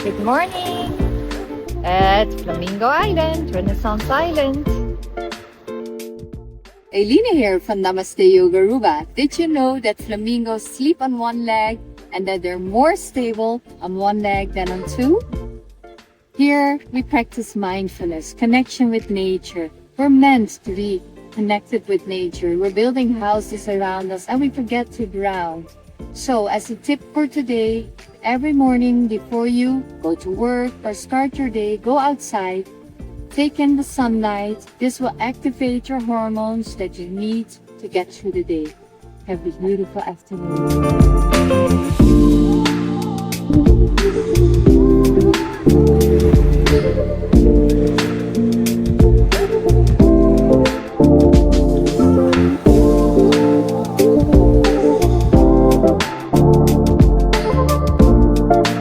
Good morning at Flamingo Island, Renaissance Island. Eline here from Namaste Yoga Aruba. Did you know that flamingos sleep on one leg and that they're more stable on one leg than on two? Here we practice mindfulness, connection with nature. We're meant to be connected with nature. We're building houses around us and we forget to ground. So as a tip for today, every morning before you go to work or start your day, go outside, take in the sunlight. This will activate your hormones that you need to get through the day. Have a beautiful afternoon.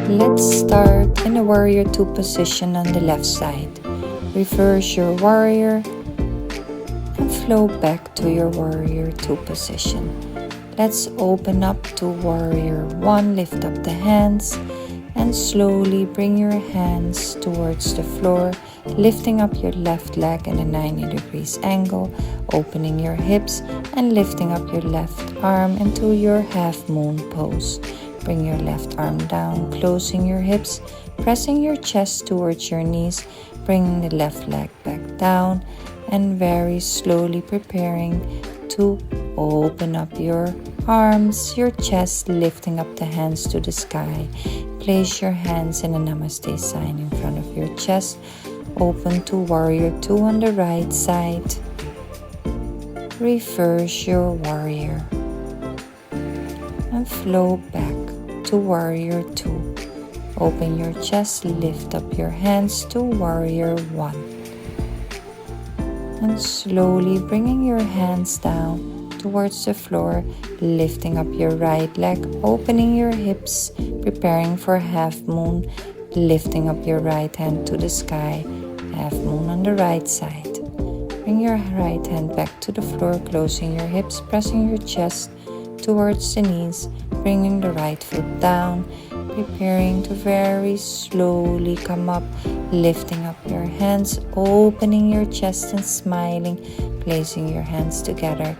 Let's start in a warrior two position on the left side. Reverse your warrior and flow back to your warrior two position. Let's open up to warrior one. Lift up the hands and slowly bring your hands towards the floor, lifting up your left leg in a 90 degrees angle, opening your hips and lifting up your left arm into your half moon pose. Bring your left arm down, closing your hips, pressing your chest towards your knees, bringing the left leg back down, and very slowly preparing to open up your arms, your chest, lifting up the hands to the sky. Place your hands in a Namaste sign in front of your chest. Open to warrior two on the right side. Reverse your warrior and flow back to warrior two. Open your chest, lift up your hands to warrior one. And slowly bringing your hands down towards the floor, lifting up your right leg, opening your hips, preparing for half moon, lifting up your right hand to the sky, half moon on the right side. Bring your right hand back to the floor, closing your hips, pressing your chest towards the knees, bringing the right foot down, preparing to very slowly come up, lifting up your hands, opening your chest and smiling, placing your hands together.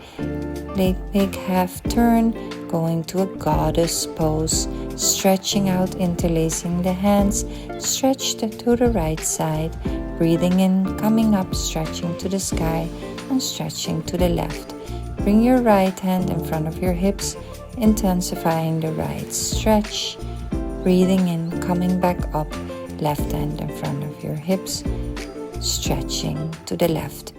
Big half turn, going to a goddess pose, stretching out, interlacing the hands, stretch to the right side, breathing in, coming up, stretching to the sky and stretching to the left. Bring your right hand in front of your hips, intensifying the right stretch. Breathing in, coming back up, left hand in front of your hips, stretching to the left.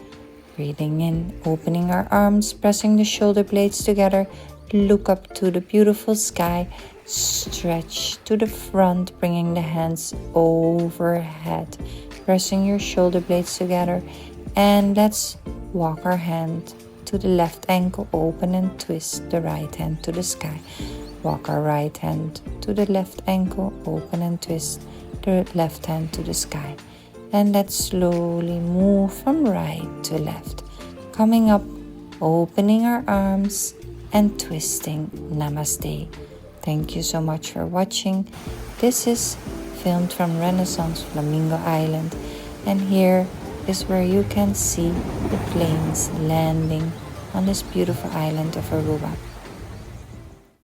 Breathing in, opening our arms, pressing the shoulder blades together, look up to the beautiful sky, stretch to the front, bringing the hands overhead, pressing your shoulder blades together, and let's walk our hand to the left ankle, open and twist the right hand to the sky. Walk our right hand to the left ankle, open and twist the left hand to the sky. And let's slowly move from right to left. Coming up, opening our arms and twisting. Namaste. Thank you so much for watching. This is filmed from Renaissance Flamingo Island. And here is where you can see the planes landing on this beautiful island of Aruba.